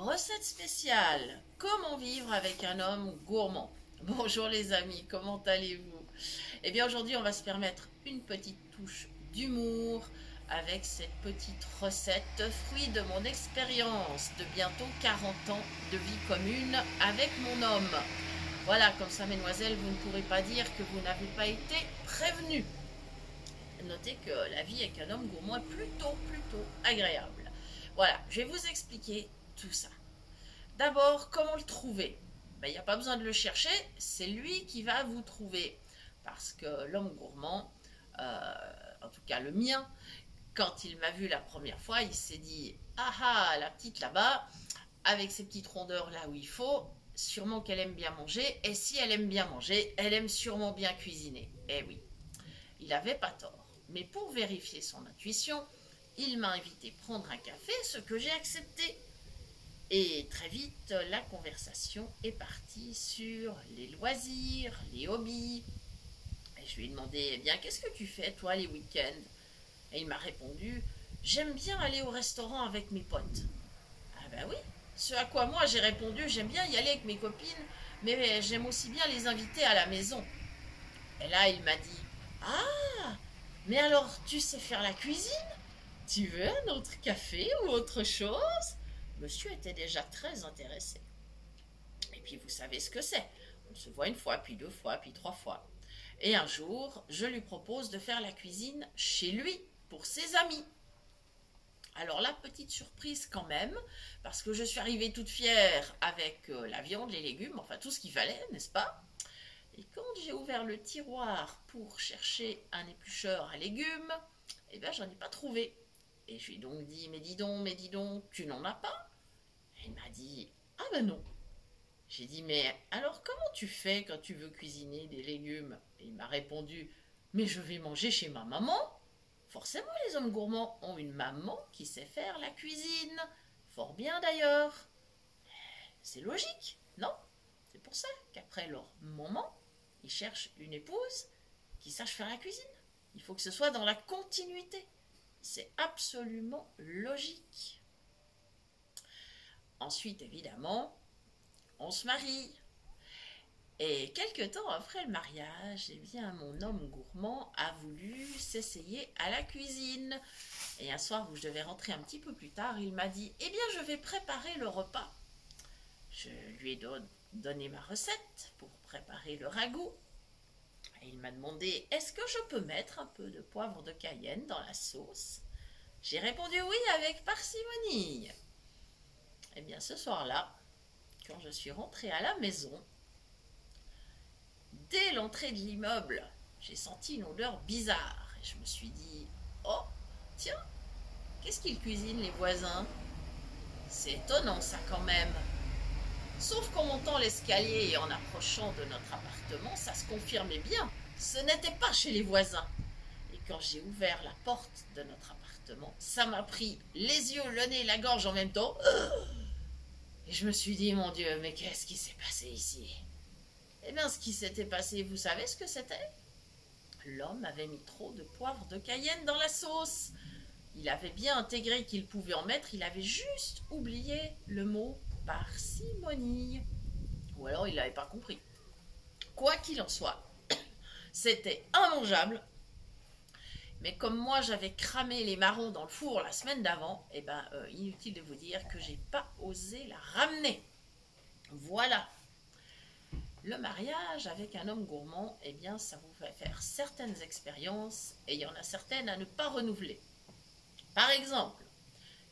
Recette spéciale, comment vivre avec un homme gourmand. Bonjour les amis, comment allez-vous? Eh bien aujourd'hui on va se permettre une petite touche d'humour avec cette petite recette, fruit de mon expérience de bientôt 40 ans de vie commune avec mon homme. Voilà, comme ça mesdemoiselles, vous ne pourrez pas dire que vous n'avez pas été prévenus. Notez que la vie avec un homme gourmand est plutôt agréable. Voilà, je vais vous expliquer tout ça. D'abord, comment le trouver? Il n'y a pas besoin de le chercher, c'est lui qui va vous trouver. Parce que l'homme gourmand, en tout cas le mien, quand il m'a vu la première fois, il s'est dit « Ah ah, la petite là-bas, avec ses petites rondeurs là où il faut, sûrement qu'elle aime bien manger, et si elle aime bien manger, elle aime sûrement bien cuisiner. » Eh oui, il n'avait pas tort. Mais pour vérifier son intuition, il m'a invité prendre un café, ce que j'ai accepté. Et très vite, la conversation est partie sur les loisirs, les hobbies. Et je lui ai demandé, eh bien, qu'est-ce que tu fais, toi, les week-ends? Et il m'a répondu, j'aime bien aller au restaurant avec mes potes. Ah ben oui, ce à quoi moi j'ai répondu, j'aime bien y aller avec mes copines, mais j'aime aussi bien les inviter à la maison. Et là, il m'a dit, ah, mais alors, tu sais faire la cuisine? Tu veux un autre café ou autre chose? Monsieur était déjà très intéressé. Et puis vous savez ce que c'est. On se voit une fois, puis deux fois, puis trois fois. Et un jour, je lui propose de faire la cuisine chez lui, pour ses amis. Alors là, petite surprise quand même, parce que je suis arrivée toute fière avec la viande, les légumes, enfin tout ce qu'il fallait, n'est-ce pas? Et quand j'ai ouvert le tiroir pour chercher un éplucheur à légumes, eh bien j'en ai pas trouvé. Et je lui ai donc dit, mais dis donc, tu n'en as pas? Et il m'a dit, ah ben non. J'ai dit, mais alors comment tu fais quand tu veux cuisiner des légumes? Et il m'a répondu, mais je vais manger chez ma maman. Forcément, les hommes gourmands ont une maman qui sait faire la cuisine. Fort bien d'ailleurs. C'est logique, non? C'est pour ça qu'après leur maman, ils cherchent une épouse qui sache faire la cuisine. Il faut que ce soit dans la continuité. C'est absolument logique. Ensuite, évidemment, on se marie. Et quelque temps après le mariage, eh bien, mon homme gourmand a voulu s'essayer à la cuisine. Et un soir où je devais rentrer un petit peu plus tard, il m'a dit, eh bien, je vais préparer le repas. Je lui ai donné ma recette pour préparer le ragoût. Et il m'a demandé, est-ce que je peux mettre un peu de poivre de Cayenne dans la sauce? J'ai répondu oui avec parcimonie. Eh bien, ce soir-là, quand je suis rentrée à la maison, dès l'entrée de l'immeuble, j'ai senti une odeur bizarre. Et je me suis dit, oh, tiens, qu'est-ce qu'ils cuisinent les voisins? C'est étonnant ça quand même. Sauf qu'en montant l'escalier et en approchant de notre appartement, ça se confirmait bien. Ce n'était pas chez les voisins. Et quand j'ai ouvert la porte de notre appartement, ça m'a pris les yeux, le nez, la gorge en même temps. Et je me suis dit, mon Dieu, mais qu'est-ce qui s'est passé ici? Eh bien, ce qui s'était passé, vous savez ce que c'était? L'homme avait mis trop de poivre de Cayenne dans la sauce. Il avait bien intégré qu'il pouvait en mettre, il avait juste oublié le mot parcimonie. Ou alors il n'avait pas compris. Quoi qu'il en soit, c'était immangeable. Mais comme moi j'avais cramé les marrons dans le four la semaine d'avant, eh ben inutile de vous dire que j'ai pas osé la ramener. Voilà. Le mariage avec un homme gourmand, eh bien ça vous fait faire certaines expériences et il y en a certaines à ne pas renouveler. Par exemple,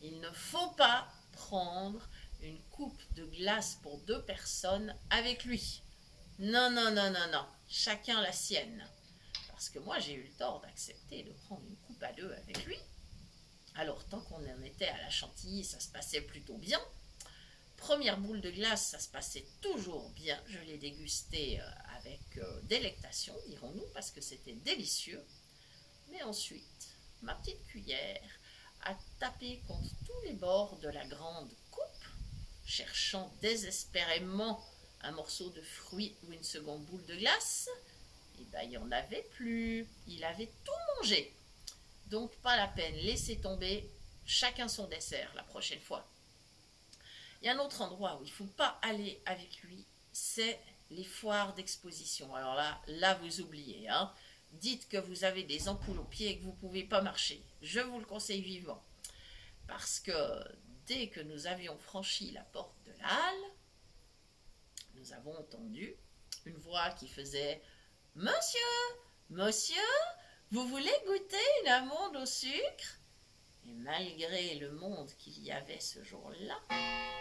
il ne faut pas prendre une coupe de glace pour 2 personnes avec lui. Non, non, non, non, non. Chacun la sienne. Parce que moi, j'ai eu le tort d'accepter de prendre une coupe à 2 avec lui. Alors, tant qu'on en était à la chantilly, ça se passait plutôt bien. Première boule de glace, ça se passait toujours bien. Je l'ai dégusté avec délectation, dirons-nous, parce que c'était délicieux. Mais ensuite, ma petite cuillère a tapé contre tous les bords de la grande coupe, cherchant désespérément un morceau de fruit ou une seconde boule de glace. Et bien, il n'y en avait plus. Il avait tout mangé. Donc, pas la peine. Laissez tomber. Chacun son dessert la prochaine fois. Il y a un autre endroit où il ne faut pas aller avec lui, c'est les foires d'exposition. Alors là vous oubliez, hein. Dites que vous avez des ampoules aux pieds et que vous ne pouvez pas marcher. Je vous le conseille vivement. Parce que dès que nous avions franchi la porte de la halle, nous avons entendu une voix qui faisait « Monsieur, monsieur, vous voulez goûter une amande au sucre ?» Et malgré le monde qu'il y avait ce jour-là,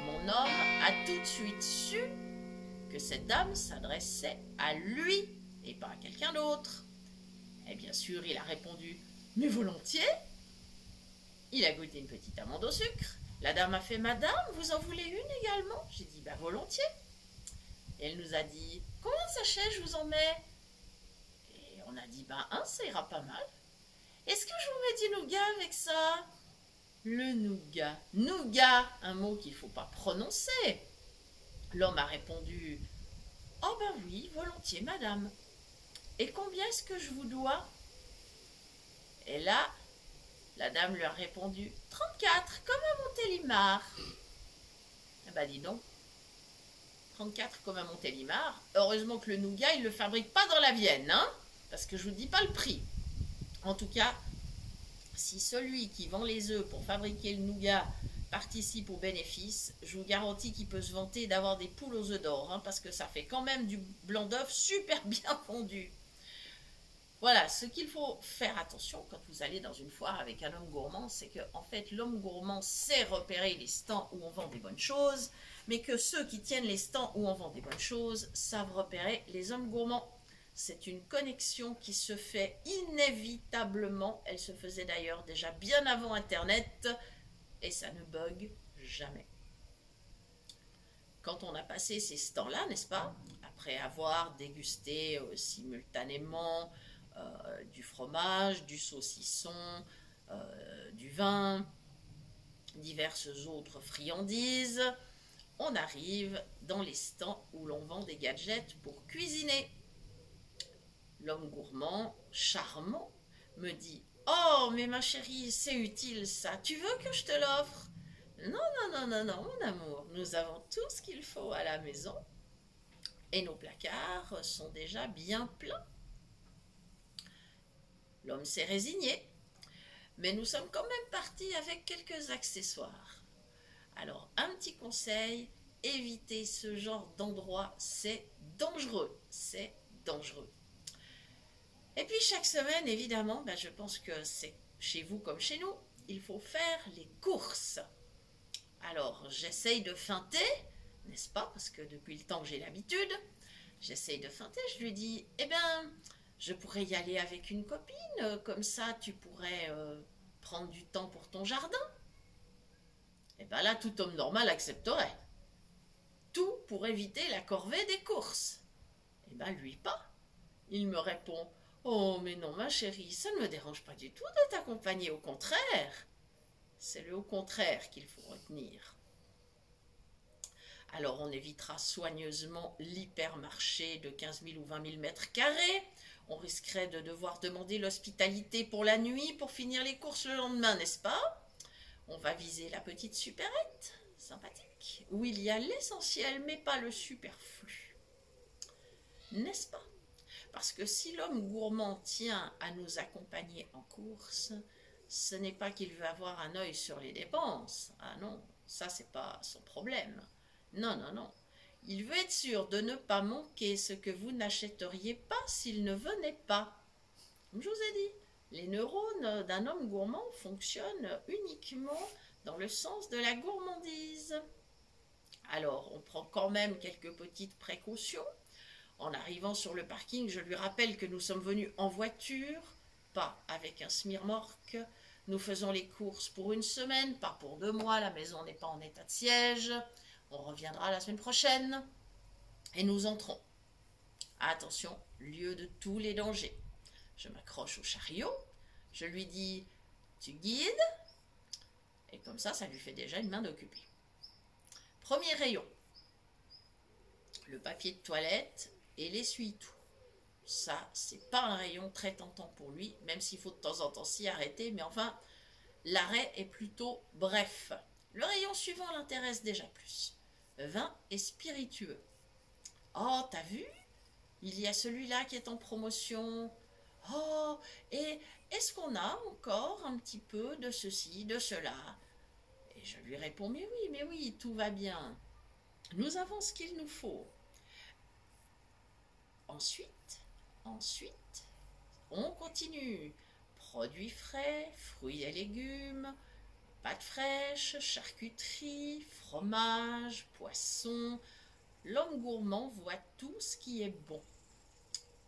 mon homme a tout de suite su que cette dame s'adressait à lui et pas à quelqu'un d'autre. Et bien sûr, il a répondu « Mais volontiers !» Il a goûté une petite amande au sucre. La dame a fait « Madame, vous en voulez une également ?» J'ai dit « Bah volontiers !» Et elle nous a dit « Combien de sachets je vous en mets ?» Et on a dit « Ben un, ça ira pas mal. » « Est-ce que je vous mets du nougat avec ça ?» Le nougat. Nougat, un mot qu'il ne faut pas prononcer. L'homme a répondu « Oh ben oui, volontiers, madame. Et combien est-ce que je vous dois ?» Et là, la dame lui a répondu « 34, comme à Montélimar. » Eh ben dis donc, 34 comme à Montélimar. Heureusement que le nougat, il ne le fabrique pas dans la Vienne, hein, parce que je ne vous dis pas le prix. En tout cas, si celui qui vend les œufs pour fabriquer le nougat participe au bénéfice, je vous garantis qu'il peut se vanter d'avoir des poules aux œufs d'or, hein, parce que ça fait quand même du blanc d'œuf super bien fondu. Voilà, ce qu'il faut faire attention quand vous allez dans une foire avec un homme gourmand, c'est que en fait l'homme gourmand sait repérer les stands où on vend des bonnes choses, mais que ceux qui tiennent les stands où on vend des bonnes choses savent repérer les hommes gourmands. C'est une connexion qui se fait inévitablement. Elle se faisait d'ailleurs déjà bien avant Internet et ça ne bug jamais. Quand on a passé ces stands-là, n'est-ce pas, après avoir dégusté simultanément du fromage, du saucisson, du vin, diverses autres friandises, on arrive dans les stands où l'on vend des gadgets pour cuisiner. L'homme gourmand, charmant, me dit « Oh, mais ma chérie, c'est utile ça, tu veux que je te l'offre ?»« Non, non, non, non, non, mon amour, nous avons tout ce qu'il faut à la maison et nos placards sont déjà bien pleins. » L'homme s'est résigné, mais nous sommes quand même partis avec quelques accessoires. Alors, un petit conseil, évitez ce genre d'endroit, c'est dangereux, c'est dangereux. Et puis chaque semaine, évidemment, je pense que c'est chez vous comme chez nous, il faut faire les courses. Alors, j'essaye de feinter, n'est-ce pas, parce que depuis le temps que j'ai l'habitude, j'essaye de feinter, je lui dis, eh bien, je pourrais y aller avec une copine, comme ça tu pourrais prendre du temps pour ton jardin. Et bien là, tout homme normal accepterait. Tout pour éviter la corvée des courses. Et bien lui pas. Il me répond, oh mais non ma chérie, ça ne me dérange pas du tout de t'accompagner, au contraire. C'est le au contraire qu'il faut retenir. Alors on évitera soigneusement l'hypermarché de 15 000 ou 20 000 mètres carrés. On risquerait de devoir demander l'hospitalité pour la nuit pour finir les courses le lendemain, n'est-ce pas? On va viser la petite supérette, sympathique, où il y a l'essentiel mais pas le superflu. N'est-ce pas? Parce que si l'homme gourmand tient à nous accompagner en course, ce n'est pas qu'il veut avoir un œil sur les dépenses. Ah non, ça c'est pas son problème. Non, non, non. Il veut être sûr de ne pas manquer ce que vous n'achèteriez pas s'il ne venait pas. Comme je vous ai dit, les neurones d'un homme gourmand fonctionnent uniquement dans le sens de la gourmandise. Alors, on prend quand même quelques petites précautions. En arrivant sur le parking, je lui rappelle que nous sommes venus en voiture, pas avec un smirmorque. Nous faisons les courses pour une semaine, pas pour 2 mois. La maison n'est pas en état de siège. On reviendra la semaine prochaine. Et nous entrons. Attention, lieu de tous les dangers. Je m'accroche au chariot. Je lui dis, tu guides? Et comme ça lui fait déjà une main d'occupé. Premier rayon. Le papier de toilette et l'essuie-tout. Ça, c'est pas un rayon très tentant pour lui, même s'il faut de temps en temps s'y arrêter, mais enfin, l'arrêt est plutôt bref. Le rayon suivant l'intéresse déjà plus. Vin et spiritueux. Oh, t'as vu? Il y a celui-là qui est en promotion. Oh, et est-ce qu'on a encore un petit peu de ceci, de cela? Et je lui réponds, mais oui, tout va bien. Nous avons ce qu'il nous faut. Ensuite, on continue. Produits frais, fruits et légumes, pâtes fraîches, charcuterie, fromage, poisson. L'homme gourmand voit tout ce qui est bon.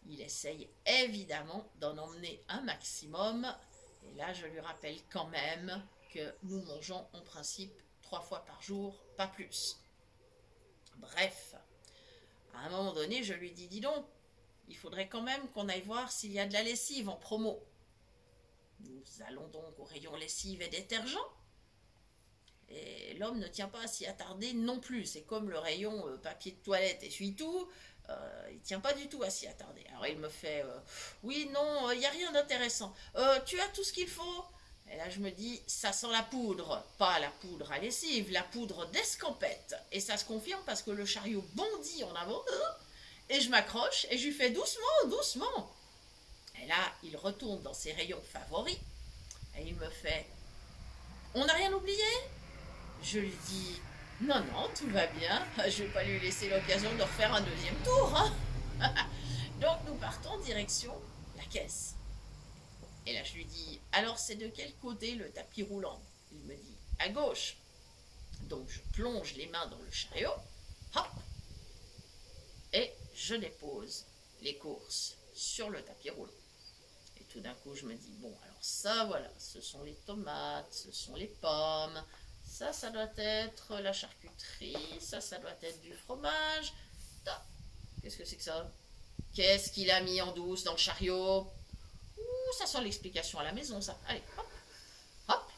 Il essaye évidemment d'en emmener un maximum. Et là, je lui rappelle quand même que nous mangeons en principe 3 fois par jour, pas plus. Bref, à un moment donné, je lui dis, dis donc, il faudrait quand même qu'on aille voir s'il y a de la lessive en promo. Nous allons donc au rayon lessive et détergent. Et l'homme ne tient pas à s'y attarder non plus. C'est comme le rayon papier de toilette, essuie-tout. Il ne tient pas du tout à s'y attarder. Alors il me fait oui, non, il n'y a rien d'intéressant. Tu as tout ce qu'il faut? Et là je me dis, ça sent la poudre. Pas la poudre à lessive, la poudre d'escampette. Et ça se confirme parce que le chariot bondit en avant. Et je m'accroche et je lui fais doucement, doucement. Et là, il retourne dans ses rayons favoris. Et il me fait, on n'a rien oublié? Je lui dis, non, non, tout va bien. Je ne vais pas lui laisser l'occasion de refaire un deuxième tour. Hein. Donc nous partons direction la caisse. Et là, je lui dis, alors c'est de quel côté le tapis roulant? Il me dit, à gauche. Donc je plonge les mains dans le chariot. Hop. Et je dépose les courses sur le tapis roulant. Et tout d'un coup, je me dis, bon, alors ça, voilà, ce sont les tomates, ce sont les pommes, ça doit être la charcuterie, ça doit être du fromage. Qu'est-ce que c'est que ça? Qu'est-ce qu'il a mis en douce dans le chariot? Ouh, ça sent l'explication à la maison, ça. Allez, hop, hop,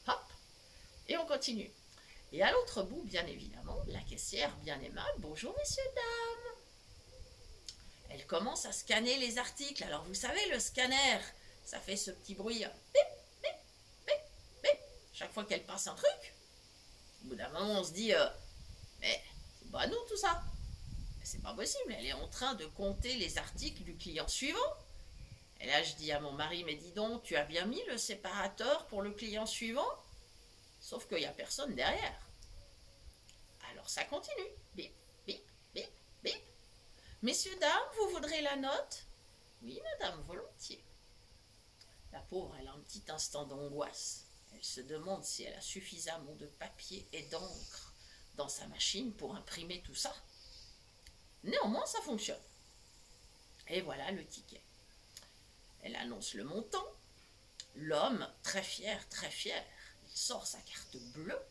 hop. Et on continue. Et à l'autre bout, bien évidemment, la caissière bien aimable, bonjour messieurs, dames. Elle commence à scanner les articles. Alors vous savez, le scanner, ça fait ce petit bruit. Bip, bip, bip, bip. Chaque fois qu'elle passe un truc, au bout d'un moment, on se dit, mais c'est pas à nous tout ça. Mais c'est pas possible, elle est en train de compter les articles du client suivant. Et là, je dis à mon mari, mais dis donc, tu as bien mis le séparateur pour le client suivant? Sauf qu'il n'y a personne derrière. Alors ça continue. Bip, bip, bip, bip. Messieurs, dames, vous voudrez la note? Oui, madame, volontiers. La pauvre, elle a un petit instant d'angoisse. Elle se demande si elle a suffisamment de papier et d'encre dans sa machine pour imprimer tout ça. Néanmoins, ça fonctionne. Et voilà le ticket. Elle annonce le montant. L'homme, très fier, il sort sa carte bleue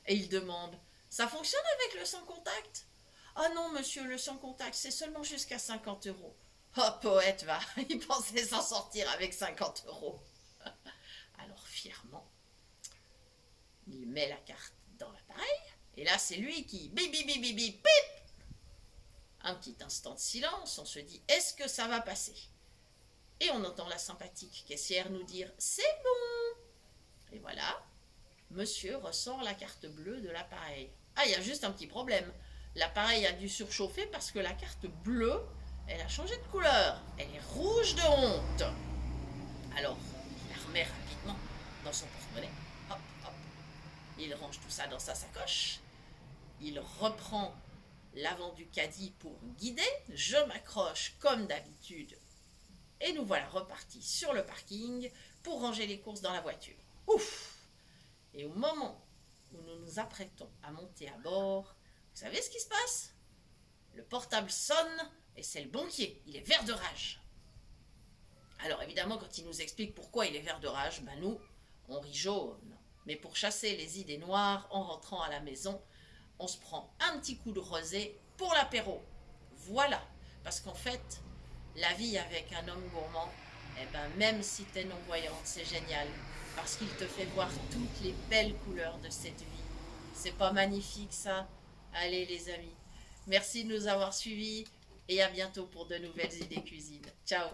et il demande « Ça fonctionne avec le sans contact ?» « Ah non, monsieur, le sans contact, c'est seulement jusqu'à 50 euros. » Oh, poète, va, il pensait s'en sortir avec 50 euros. Alors, fièrement, il met la carte dans l'appareil, et là, c'est lui qui bip, bip, bip, bip, bip, bip. Un petit instant de silence, on se dit, est-ce que ça va passer? Et on entend la sympathique caissière nous dire, c'est bon. Et voilà, monsieur ressort la carte bleue de l'appareil. Ah, il y a juste un petit problème. L'appareil a dû surchauffer parce que la carte bleue, elle a changé de couleur. Elle est rouge de honte. Alors, il la remet rapidement dans son porte-monnaie. Hop, hop. Il range tout ça dans sa sacoche. Il reprend l'avant du caddie pour guider. Je m'accroche comme d'habitude. Et nous voilà repartis sur le parking pour ranger les courses dans la voiture. Ouf! Et au moment où nous nous apprêtons à monter à bord, vous savez ce qui se passe? Le portable sonne et c'est le banquier. Il est vert de rage. Alors évidemment, quand il nous explique pourquoi il est vert de rage, ben nous, on rit jaune. Mais pour chasser les idées noires, en rentrant à la maison, on se prend un petit coup de rosé pour l'apéro. Voilà. Parce qu'en fait, la vie avec un homme gourmand, eh ben, même si t'es non-voyante, c'est génial. Parce qu'il te fait voir toutes les belles couleurs de cette vie. C'est pas magnifique ça? Allez les amis, merci de nous avoir suivis et à bientôt pour de nouvelles idées cuisine. Ciao!